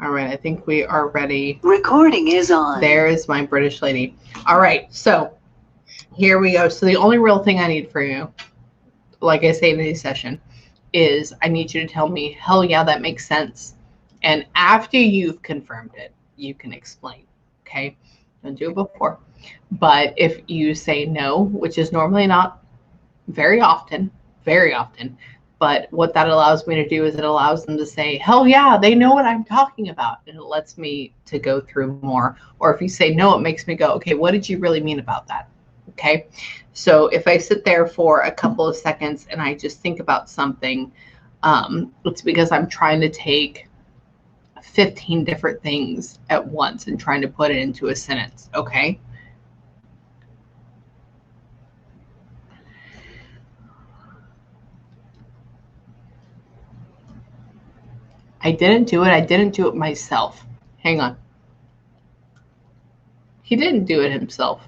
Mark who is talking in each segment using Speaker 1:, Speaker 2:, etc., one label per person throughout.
Speaker 1: All right, I think we are ready.
Speaker 2: Recording is on.
Speaker 1: There is my British lady. All right, so here we go. So the only real thing I need for you, like I say in any session, is I need you to tell me, hell yeah, that makes sense. And after you've confirmed it, you can explain, okay? Don't do it before. But if you say no, which is normally not very often, but what that allows me to do is it allows them to say, hell yeah, they know what I'm talking about. And it lets me to go through more. Or if you say no, it makes me go, okay, what did you really mean about that? Okay. So if I sit there for a couple of seconds and I just think about something, it's because I'm trying to take 15 different things at once and trying to put it into a sentence. Okay. I didn't do it. I didn't do it myself. Hang on. He didn't do it himself.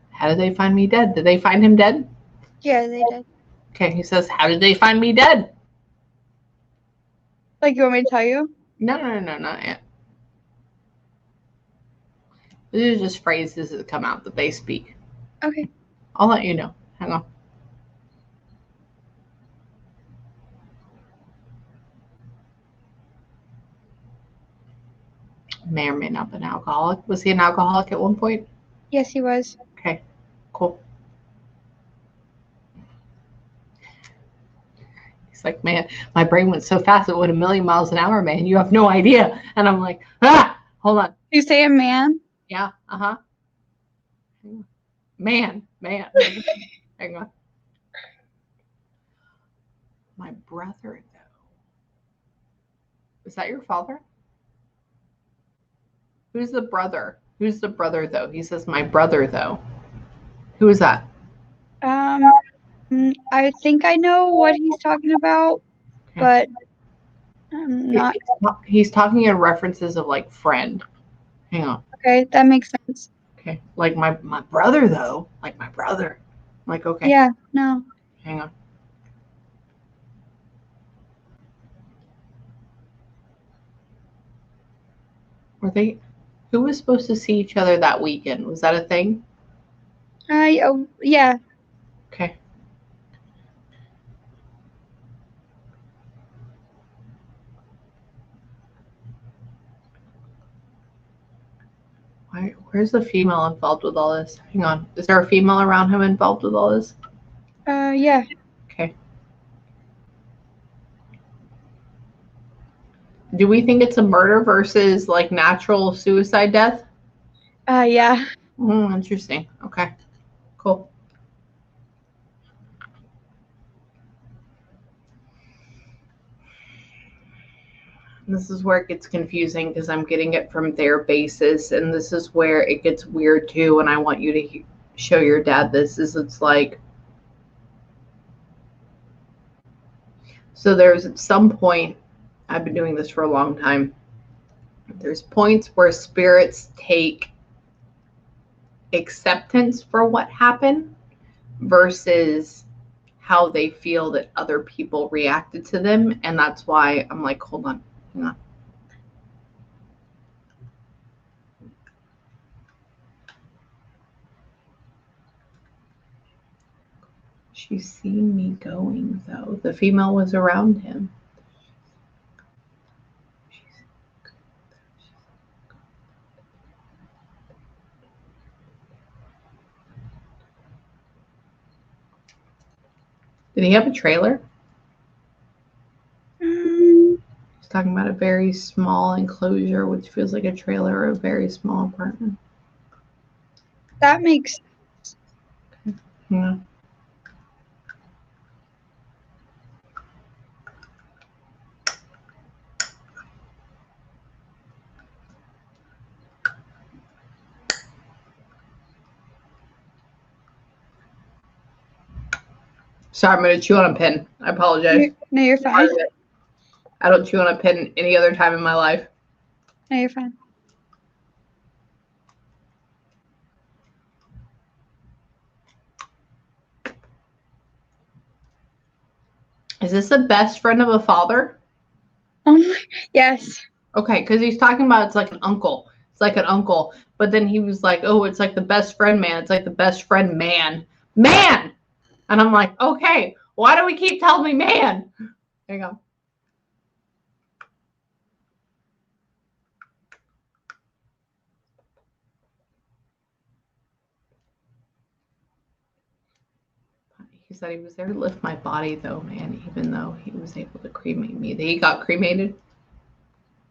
Speaker 1: How did they find me dead? Did they find him dead?
Speaker 3: Yeah, they did.
Speaker 1: Okay, he says, how did they find me dead?
Speaker 3: Like, you want me to tell you?
Speaker 1: No, not yet. These are just phrases that come out that they speak.
Speaker 3: Okay.
Speaker 1: I'll let you know. Hang on. May or may not have been alcoholic. Was he an alcoholic at one point?
Speaker 3: Yes, he was.
Speaker 1: Okay, cool. He's like, man, my brain went so fast it went a million miles an hour, man. You have no idea. And I'm like, hold on.
Speaker 3: You say a man?
Speaker 1: Yeah, Man. Hang on. My brother, though. Is that your father? Who's the brother? Who's the brother, though? He says, my brother, though. Who is that?
Speaker 3: I think I know what he's talking about, but I'm not.
Speaker 1: He's talking in references of like friend. Hang on.
Speaker 3: Okay, that makes sense.
Speaker 1: Okay, like my brother, though. Like my brother. I'm like, okay.
Speaker 3: Yeah, no.
Speaker 1: Hang on. Who was supposed to see each other that weekend? Was that a thing?
Speaker 3: Yeah.
Speaker 1: Okay. Where's the female involved with all this? Hang on. Is there a female around him involved with all this?
Speaker 3: Yeah.
Speaker 1: Okay. Do we think it's a murder versus like natural suicide death?
Speaker 3: Yeah.
Speaker 1: Interesting. Okay. Cool. This is where it gets confusing because I'm getting it from their basis, and this is where it gets weird too. And I want you to show your dad this. It's like, so there's at some point, I've been doing this for a long time. There's points where spirits take acceptance for what happened versus how they feel that other people reacted to them. And that's why I'm like, hold on, hang on. She's seen me going, though. The female was around him. Did he have a trailer? He's talking about a very small enclosure, which feels like a trailer or a very small apartment.
Speaker 3: That makes sense.
Speaker 1: Yeah. Sorry, I'm going to chew on a pin. I apologize.
Speaker 3: No, you're fine.
Speaker 1: I don't chew on a pin any other time in my life.
Speaker 3: No, you're fine.
Speaker 1: Is this a best friend of a father?
Speaker 3: Yes.
Speaker 1: Okay, because he's talking about it's like an uncle. It's like an uncle. But then he was like, oh, it's like the best friend man. It's like the best friend man. Man! And I'm like, okay, why do we keep telling me man? There you go. He said he was there to lift my body, though, man, even though he was able to cremate me. He got cremated?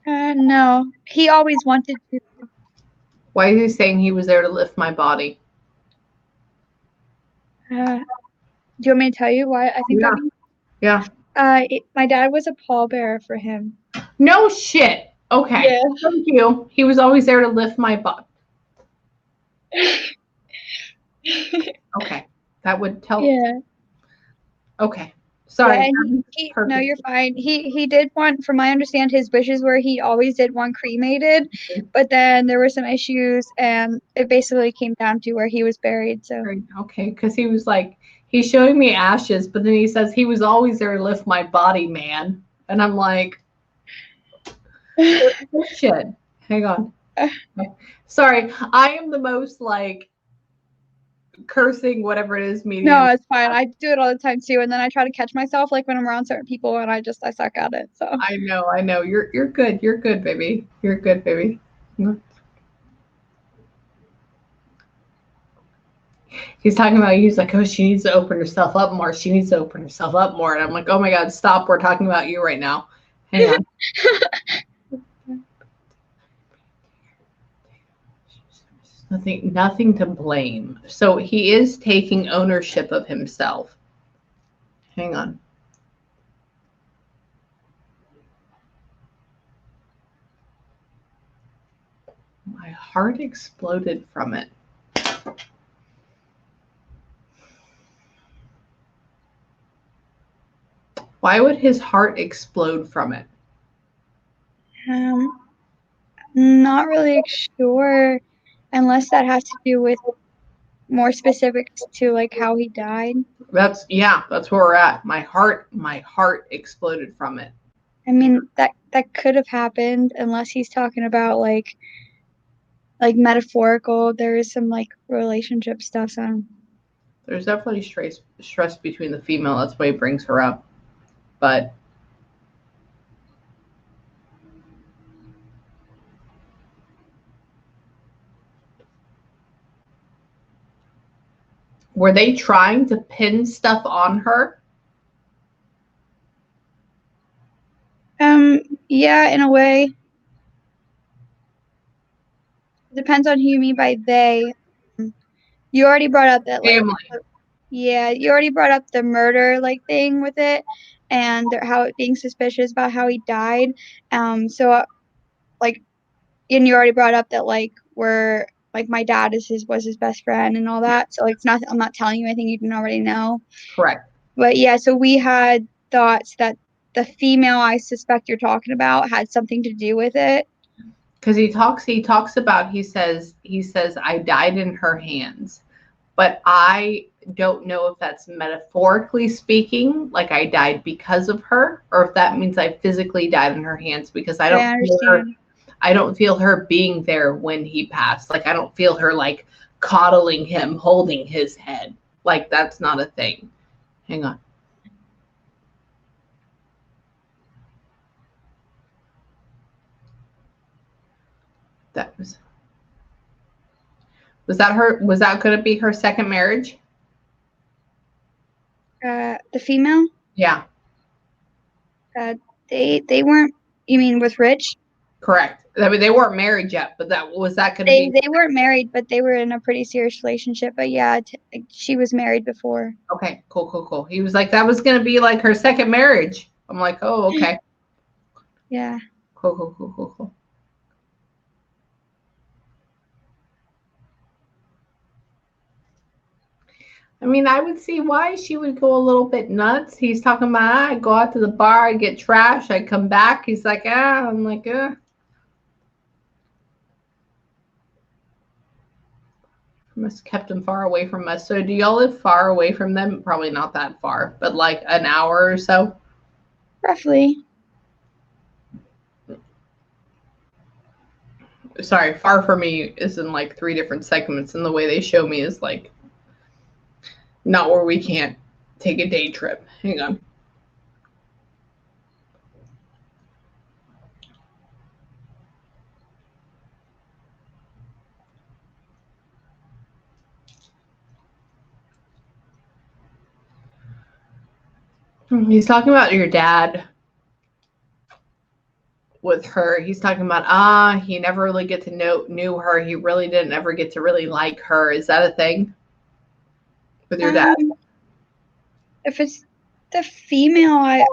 Speaker 3: No. He always wanted to.
Speaker 1: Why is he saying he was there to lift my body?
Speaker 3: Do you want me to tell you why I think that means?
Speaker 1: Yeah.
Speaker 3: My dad was a pallbearer for him.
Speaker 1: No shit. Okay.
Speaker 3: Yeah.
Speaker 1: Thank you. He was always there to lift my butt. Okay. That would tell.
Speaker 3: Yeah.
Speaker 1: Okay. Sorry.
Speaker 3: Yeah, and no, you're fine. He did want, from my understand, his wishes were he always did want cremated, but then there were some issues, and it basically came down to where he was buried. So
Speaker 1: Okay, because he was like, he's showing me ashes, but then he says he was always there to lift my body, man. And I'm like, shit. Hang on. Sorry, I am the most like cursing, whatever it is, medium.
Speaker 3: No, it's fine. I do it all the time too, and then I try to catch myself like when I'm around certain people, and I suck at it. So
Speaker 1: I know. You're good. You're good, baby. You're good, baby. He's talking about, he's like, oh, she needs to open herself up more. She needs to open herself up more. And I'm like, oh my God, stop. We're talking about you right now. Hang on. Nothing to blame. So he is taking ownership of himself. Hang on. My heart exploded from it. Why would his heart explode from it?
Speaker 3: not really sure, unless that has to do with more specifics to like how he died.
Speaker 1: That's where we're at. My heart exploded from it.
Speaker 3: I mean, that could have happened, unless he's talking about like metaphorical. There is some like relationship stuff. So
Speaker 1: there's definitely stress between the female. That's why he brings her up. But were they trying to pin stuff on her?
Speaker 3: Yeah, in a way. Depends on who you mean by they. You already brought up that like
Speaker 1: Family.
Speaker 3: Yeah, you already brought up the murder like thing with it, and how it being suspicious about how he died. So like, and you already brought up that like we're like my dad was his best friend and all that. So like it's not, I'm not telling you anything you didn't already know.
Speaker 1: Correct.
Speaker 3: But yeah, so we had thoughts that the female I suspect you're talking about had something to do with it.
Speaker 1: Because he talks about, he says I died in her hands. But I don't know if that's metaphorically speaking, like I died because of her, or if that means I physically died in her hands, because I don't feel her being there when he passed. Like I don't feel her like coddling him, holding his head. Like that's not a thing. Hang on. That was that her? Was that going to be her second marriage?
Speaker 3: The female?
Speaker 1: Yeah.
Speaker 3: They weren't. You mean with Rich?
Speaker 1: Correct. I mean, they weren't married yet, but that going to be.
Speaker 3: They weren't married, but they were in a pretty serious relationship. But yeah, she was married before.
Speaker 1: Okay, cool. He was like, that was going to be like her second marriage. I'm like, oh, okay.
Speaker 3: Yeah.
Speaker 1: Cool. I mean, I would see why she would go a little bit nuts. He's talking about, I go out to the bar, I get trash, I come back. He's like, I'm like, must have kept him far away from us. So do y'all live far away from them? Probably not that far, but like an hour or so.
Speaker 3: Roughly.
Speaker 1: Sorry, Far From Me is in like 3 different segments, and the way they show me is like not where we can't take a day trip. Hang on. He's talking about your dad with her. He's talking about he never really knew her. He really didn't ever get to really like her. Is that a thing with your dad?
Speaker 3: If it's the female I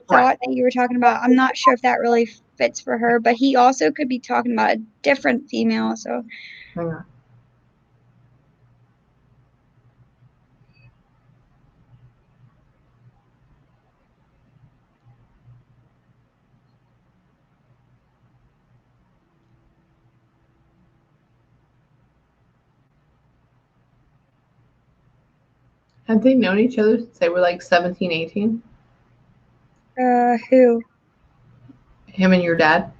Speaker 3: thought
Speaker 1: Right.
Speaker 3: that you were talking about, I'm not sure if that really fits for her, but he also could be talking about a different female, so
Speaker 1: Hang on. Have they known each other since they were like 17, 18?
Speaker 3: Who?
Speaker 1: Him and your dad?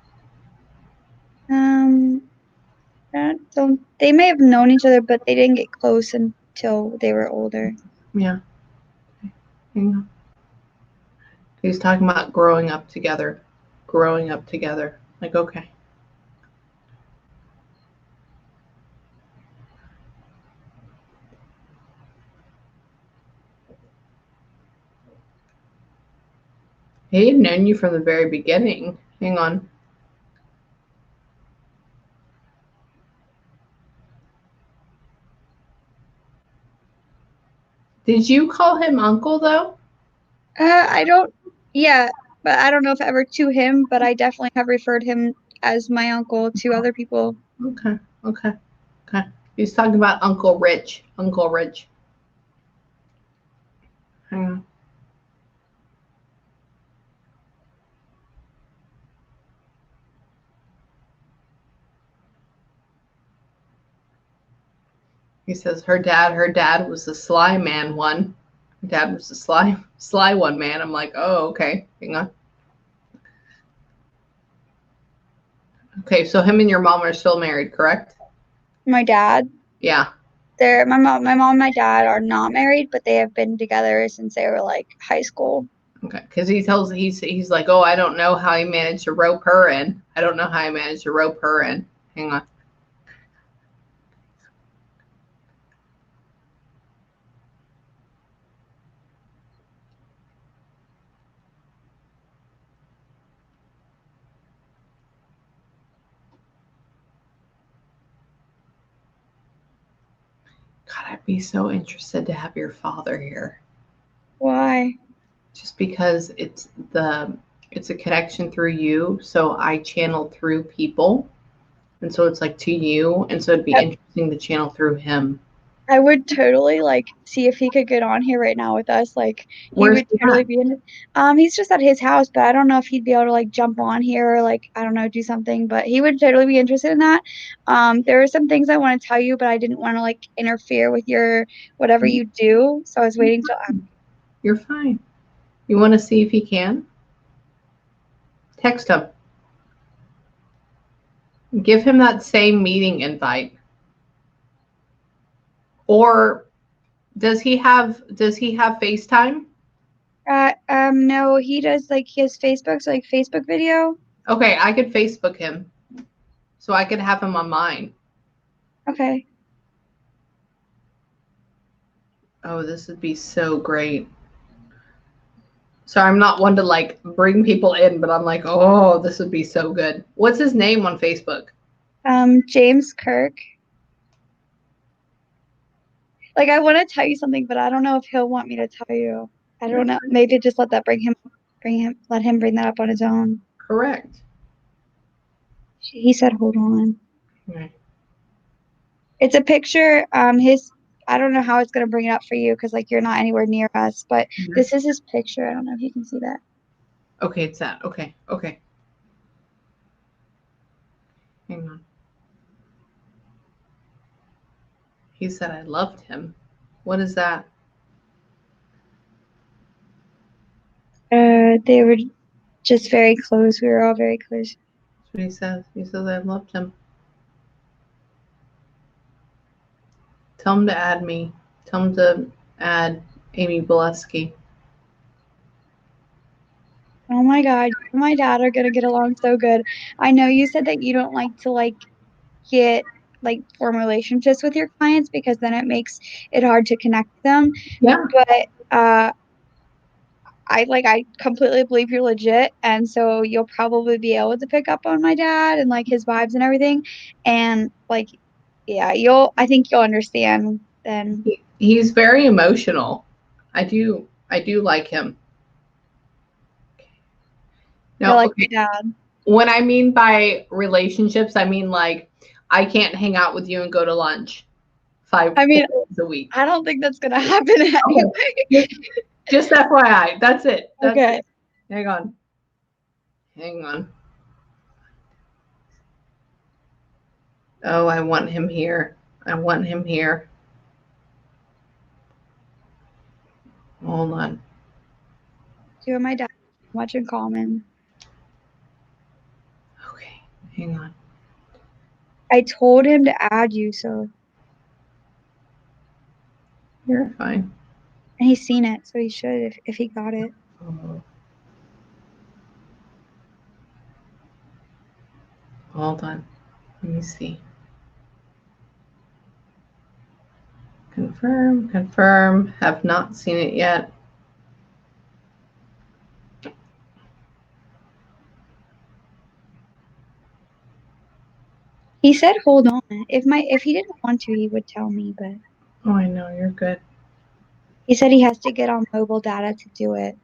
Speaker 3: So they may have known each other, but they didn't get close until they were older.
Speaker 1: Yeah. Hang on. He's talking about growing up together. Growing up together. Like, okay. He had known you from the very beginning. Hang on. Did you call him uncle though?
Speaker 3: I don't, yeah, but I don't know if ever to him, but I definitely have referred him as my uncle to other people.
Speaker 1: Okay. Okay. Okay. He's talking about Uncle Rich. Uncle Rich. Hang on. He says her dad was the sly man one. Her dad was the sly one man. I'm like, oh, okay. Hang on. Okay, so him and your mom are still married, correct?
Speaker 3: My dad,
Speaker 1: Yeah.
Speaker 3: my mom and my dad are not married, but they have been together since they were like high school.
Speaker 1: Okay. Because he's like, oh, I don't know how he managed to rope her in. I don't know how he managed to rope her in. Hang on. God, I'd be so interested to have your father here.
Speaker 3: Why?
Speaker 1: Just because it's a connection through you, so I channel through people, and so it's like to you, and so it'd be interesting to channel through him.
Speaker 3: I would totally like see if he could get on here right now with us. Like he
Speaker 1: Where's
Speaker 3: would
Speaker 1: he
Speaker 3: totally
Speaker 1: at?
Speaker 3: be in. He's just at his house, but I don't know if he'd be able to like jump on here or like I don't know do something. But he would totally be interested in that. There are some things I want to tell you, but I didn't want to like interfere with your whatever you do. So I was waiting till after.
Speaker 1: You're fine. You want to see if he can? Text him. Give him that same meeting invite. Or does he have FaceTime?
Speaker 3: No, he does like his Facebook, so like Facebook video.
Speaker 1: Okay, I could Facebook him. So I could have him on mine.
Speaker 3: Okay.
Speaker 1: Oh, this would be so great. So I'm not one to like bring people in, but I'm like, oh, this would be so good. What's his name on Facebook?
Speaker 3: James Kirk. Like I want to tell you something, but I don't know if he'll want me to tell you. I don't know. Maybe just let him bring that up on his own.
Speaker 1: Correct.
Speaker 3: He said, hold on.
Speaker 1: Okay.
Speaker 3: It's a picture. I don't know how it's gonna bring it up for you because like you're not anywhere near us, but this is his picture. I don't know if you can see that.
Speaker 1: Okay, it's that. Okay, okay. Hang on. He said I loved him. What is that?
Speaker 3: They were just very close. We were all very close.
Speaker 1: That's what he says. He says I loved him. Tell him to add me. Tell him to add Amie Balesky.
Speaker 3: Oh my God, you and my dad are gonna get along so good. I know you said that you don't like to get form relationships with your clients because then it makes it hard to connect them.
Speaker 1: Yeah.
Speaker 3: But I completely believe you're legit, and so you'll probably be able to pick up on my dad and his vibes and everything. And yeah, I think you'll understand then.
Speaker 1: He's very emotional. I do like him.
Speaker 3: You're
Speaker 1: No,
Speaker 3: like
Speaker 1: okay.
Speaker 3: my dad.
Speaker 1: When I mean by relationships, I mean I can't hang out with you and go to lunch five
Speaker 3: I mean,
Speaker 1: days a week.
Speaker 3: I don't think that's gonna happen anyway.
Speaker 1: Okay. Just FYI. That's it. That's
Speaker 3: Okay.
Speaker 1: it. Hang on. Hang on. Oh, I want him here. I want him here. Hold on.
Speaker 3: You and my dad have much in common.
Speaker 1: Okay. Hang on.
Speaker 3: I told him to add you, so
Speaker 1: You're fine.
Speaker 3: and he's seen it, so he should if he got it.
Speaker 1: Oh. Hold on. Let me see. Confirm, confirm. Have not seen it yet.
Speaker 3: He said, "Hold on." If he didn't want to, he would tell me, but
Speaker 1: Oh, I know. You're good.
Speaker 3: he said he has to get on mobile data to do it.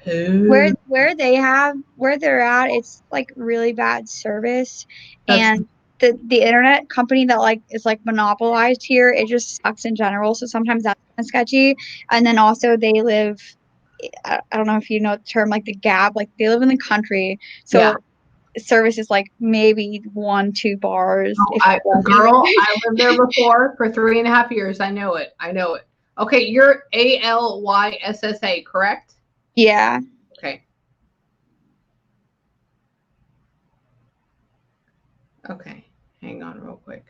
Speaker 1: Who?
Speaker 3: Where they're at, it's really bad service,
Speaker 1: That's
Speaker 3: and the internet company that is monopolized here, it just sucks in general. So sometimes that's kind of sketchy. And then also they live, I don't know if you know the term the gap, they live in the country,
Speaker 1: yeah.
Speaker 3: so service is maybe 1-2 bars
Speaker 1: Oh,
Speaker 3: if you're lucky.
Speaker 1: girl, I lived there before for 3.5 years. I know it. I know it. Okay, you're ALYSSA, correct?
Speaker 3: Yeah.
Speaker 1: Okay. Okay. Hang on real quick.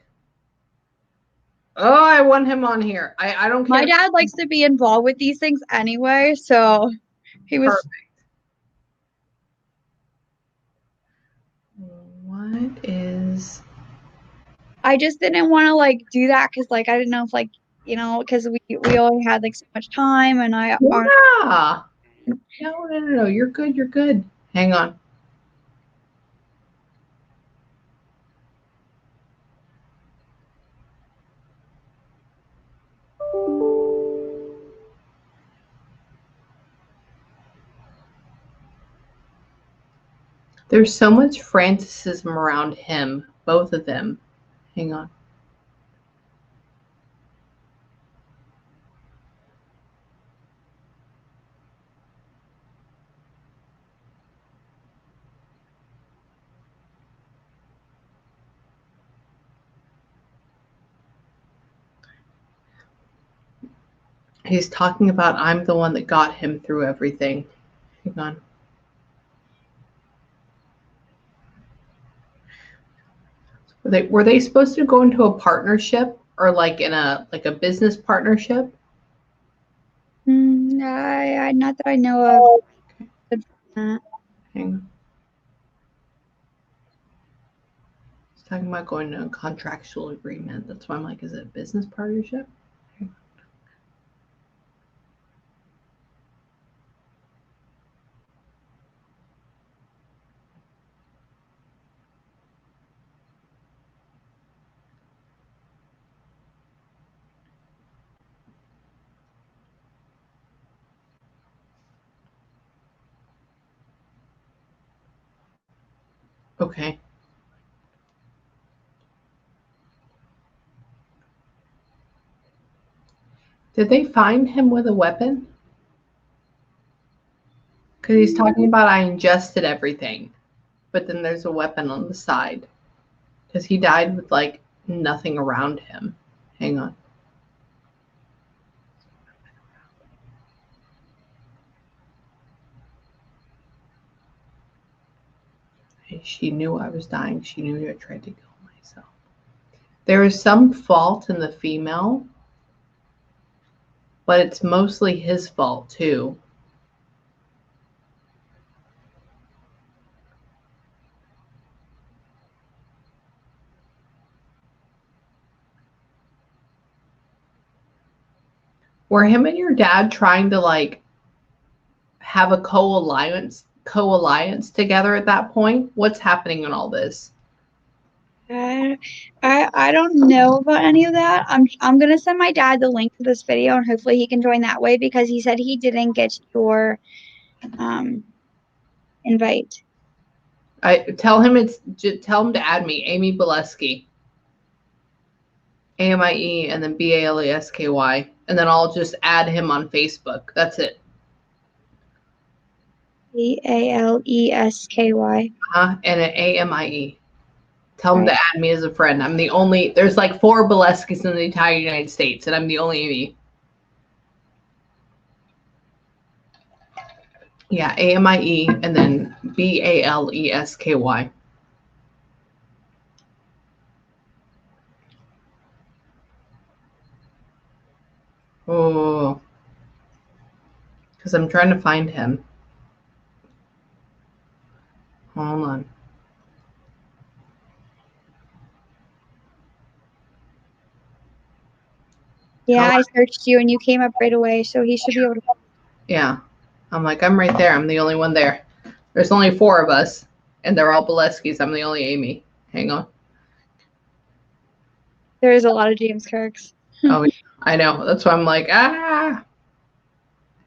Speaker 1: Oh, I want him on here. I don't care.
Speaker 3: My dad likes to be involved with these things anyway, so he was.
Speaker 1: Perfect. What is?
Speaker 3: I just didn't want to do that because I didn't know if because we only had so much time and I aren't.
Speaker 1: Yeah. No. You're good. You're good. Hang on. There's so much Franticism around him, both of them. Hang on. He's talking about I'm the one that got him through everything. Hang on. Were they supposed to go into a partnership or in a business partnership?
Speaker 3: I not that I know of.
Speaker 1: Hang on. He's talking about going to a contractual agreement. That's why I'm like, is it a business partnership? Okay. Did they find him with a weapon? Because he's talking about I ingested everything, but then there's a weapon on the side. Because he died with nothing around him. Hang on. And she knew I was dying. She knew I tried to kill myself. There is some fault in the female, but it's mostly his fault too. Were him and your dad trying to like have a co-alliance together at that point? What's happening in all this?
Speaker 3: I don't know about any of that. I'm gonna send my dad the link to this video and hopefully he can join that way because he said he didn't get your invite.
Speaker 1: Tell him to add me, Amie Balesky. AMIE and then BALESKY. And then I'll just add him on Facebook. That's it.
Speaker 3: BALESKY.
Speaker 1: And an AMIE. Tell him to add me as a friend. I'm the only, there's like 4 Baleskys in the entire United States, and I'm the only Amie. Yeah, AMIE and then BALESKY. Oh, because I'm trying to find him. Hold on.
Speaker 3: Yeah, I searched you and you came up right away, so he should be able to.
Speaker 1: Yeah, I'm like, I'm right there. I'm the only one there. There's only 4 of us, and they're all Baleskys. I'm the only Amie. Hang on.
Speaker 3: There is a lot of James Kirks.
Speaker 1: Oh, I know. That's why I'm like, ah.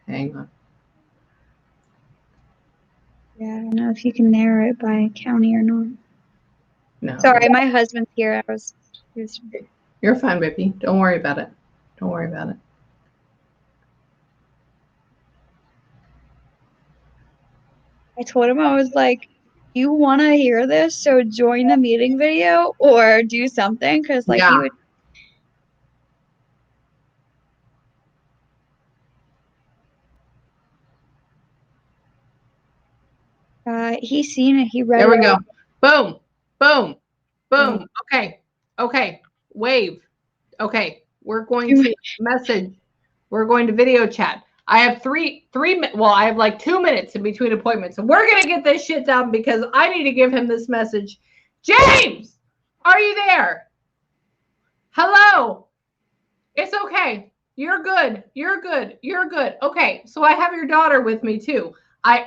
Speaker 1: Hang on.
Speaker 3: Yeah, I don't know if you can narrow it by county or not.
Speaker 1: No.
Speaker 3: Sorry, my husband's here.
Speaker 1: You're fine, baby. Don't worry about it. Don't worry about it.
Speaker 3: I told him, I was like, you want to hear this? So join the meeting video or do something. Because like
Speaker 1: yeah.
Speaker 3: he would. He's seen it. He read
Speaker 1: There
Speaker 3: it.
Speaker 1: we go. Boom. Boom. Boom. Okay. Okay. Wave. Okay. We're going to message. We're going to video chat. I have I have like 2 minutes in between appointments. So we're going to get this shit done because I need to give him this message. James, are you there? Hello. It's okay. You're good. You're good. You're good. Okay. So I have your daughter with me too.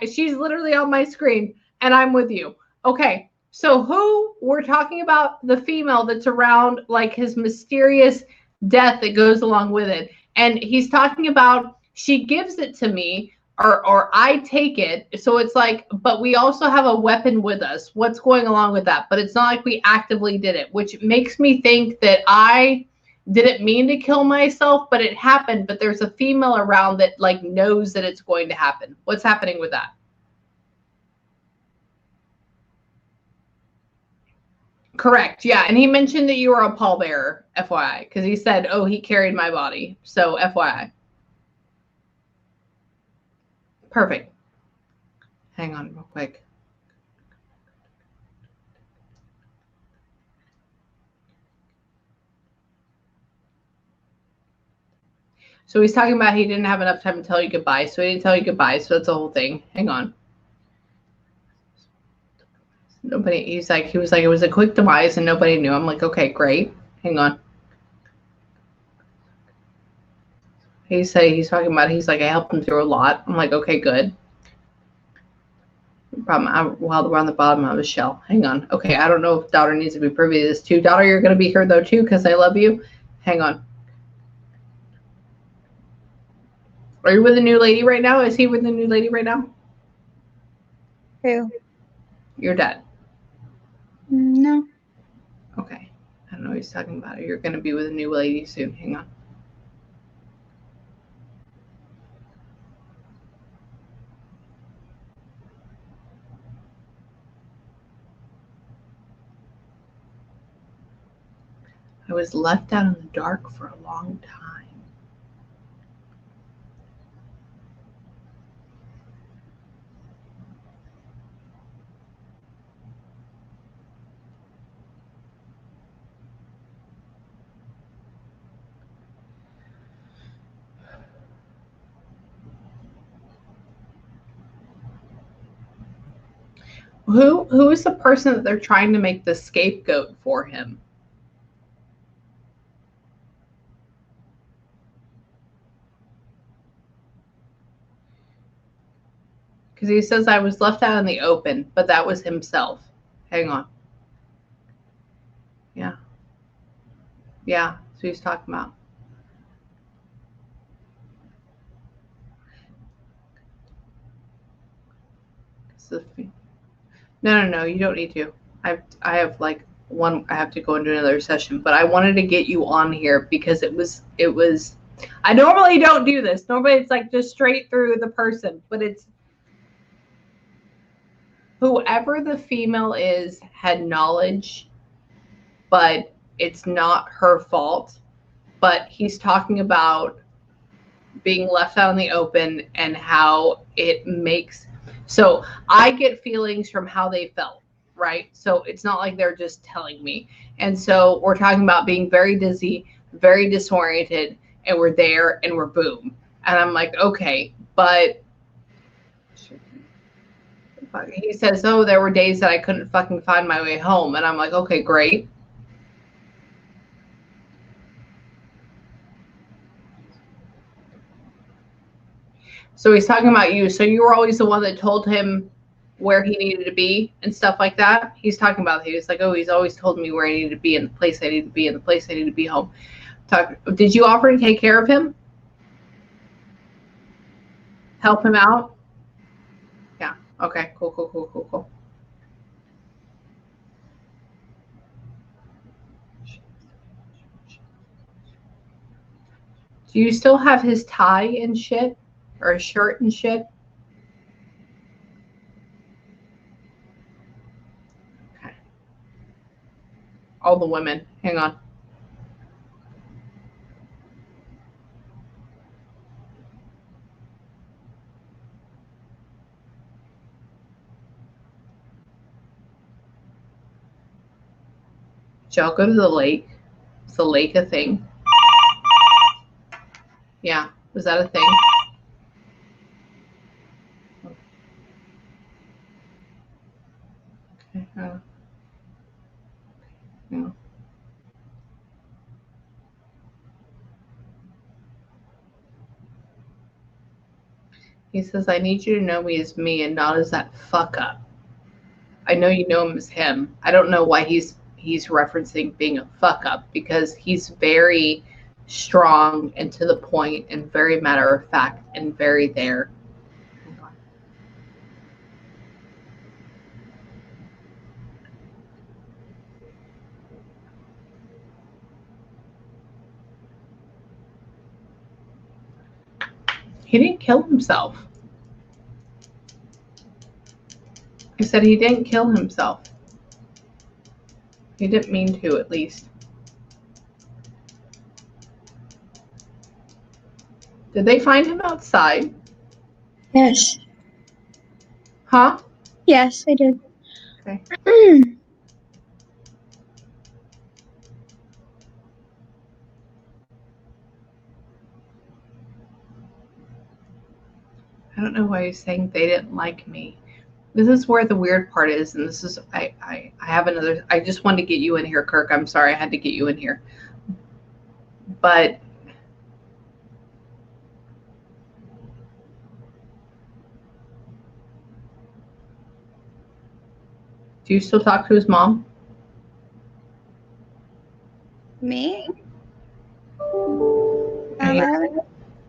Speaker 1: She's literally on my screen and I'm with you. Okay. So who we're talking about, the female that's around like his mysterious death that goes along with it. And he's talking about she gives it to me or I take it. So it's like, but we also have a weapon with us. What's going along with that? But it's not like we actively did it, which makes me think that I didn't mean to kill myself, but it happened. But there's a female around that like knows that it's going to happen. What's happening with that? Correct. Yeah. And he mentioned that you were a pallbearer, FYI, because he said, oh, he carried my body. So FYI. Perfect. Hang on real quick. So he's talking about he didn't have enough time to tell you goodbye. So he didn't tell you goodbye. So that's the whole thing. Hang on. Nobody, he was like, it was a quick demise and nobody knew. I'm like, okay, great. Hang on. He's talking about, he's like, I helped him through a lot. I'm like, okay, good. While we're on the bottom of a shell. Hang on. Okay, I don't know if daughter needs to be privy to this too. Daughter, you're going to be here though too because I love you. Hang on. Are you with a new lady right now? Is he with a new lady right now?
Speaker 3: Who?
Speaker 1: Your dad.
Speaker 3: No.
Speaker 1: Okay. I don't know what he's talking about. You're going to be with a new lady soon. Hang on. I was left out in the dark for a long time. Who is the person that they're trying to make the scapegoat for him? Because he says I was left out in the open, but that was himself. Hang on. Yeah. Yeah, that's what he's talking about. No, you don't need to. I have like one. I have to go into another session, but I wanted to get you on here because it was. I normally don't do this. Normally it's like just straight through the person, but it's whoever the female is had knowledge, but it's not her fault. But he's talking about being left out in the open and how it makes. So I get feelings from how they felt, right? So it's not like they're just telling me. And so we're talking about being very dizzy, very disoriented, and we're there and we're boom. And I'm like, okay, but he says, oh, there were days that I couldn't fucking find my way home. And I'm like, okay, great. So he's talking about you. So you were always the one that told him where he needed to be and stuff like that. He's talking about, he was like, oh, he's always told me where I needed to be and the place I needed to be and the place I needed to be home. Did you offer to take care of him? Help him out? Yeah. Okay. Cool. Do you still have his tie and shit? Or his shirt and shit? Okay. All the women. Hang on. Did y'all go to the lake? Is the lake a thing? Yeah. Was that a thing? Okay. Yeah. He says, I need you to know me as me and not as that fuck up. I know you know him as him. I don't know why he's referencing being a fuck up because he's very strong and to the point and very matter of fact and very there. He didn't kill himself. I said he didn't kill himself. He didn't mean to, at least. Did they find him outside?
Speaker 3: Yes.
Speaker 1: Huh?
Speaker 3: Yes, I did.
Speaker 1: Okay. I don't know why he's saying they didn't like me. This is where the weird part is, and this is I have another. I just wanted to get you in here, Kirk. I'm sorry I had to get you in here, but do you still talk to his mom?
Speaker 3: Me?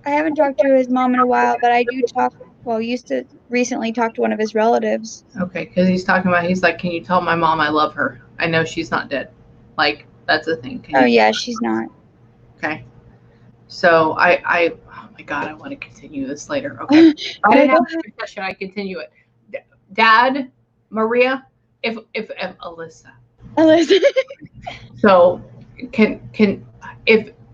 Speaker 3: I haven't talked to his mom in a while, but I do talk. Well, used to recently talk to one of his relatives.
Speaker 1: Okay, because he's talking about. He's like, can you tell my mom I love her? I know she's not dead. Like that's the thing.
Speaker 3: Oh yeah, she's not.
Speaker 1: Okay. So oh my God, I want to continue this later. Okay. I didn't have a discussion. I continue it. Dad, Maria, if Alyssa. So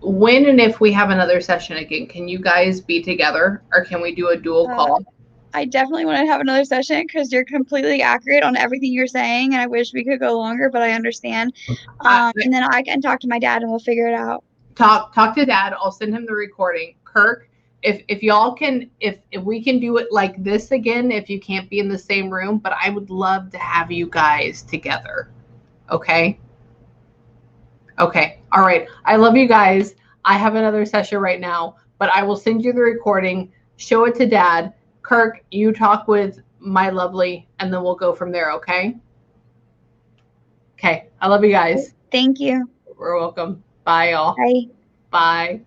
Speaker 1: when and if we have another session again, can you guys be together or can we do a dual call?
Speaker 3: I definitely want to have another session because you're completely accurate on everything you're saying, and I wish we could go longer, but I understand. And then I can talk to my dad, and we'll figure it out.
Speaker 1: Talk to Dad. I'll send him the recording. Kirk, if y'all can, if we can do it like this again, if you can't be in the same room, but I would love to have you guys together. Okay. Okay. All right. I love you guys. I have another session right now, but I will send you the recording, show it to Dad. Kirk, you talk with my lovely, and then we'll go from there. Okay. Okay. I love you guys.
Speaker 3: Thank you.
Speaker 1: You're welcome. Bye, y'all.
Speaker 3: Bye.
Speaker 1: Bye.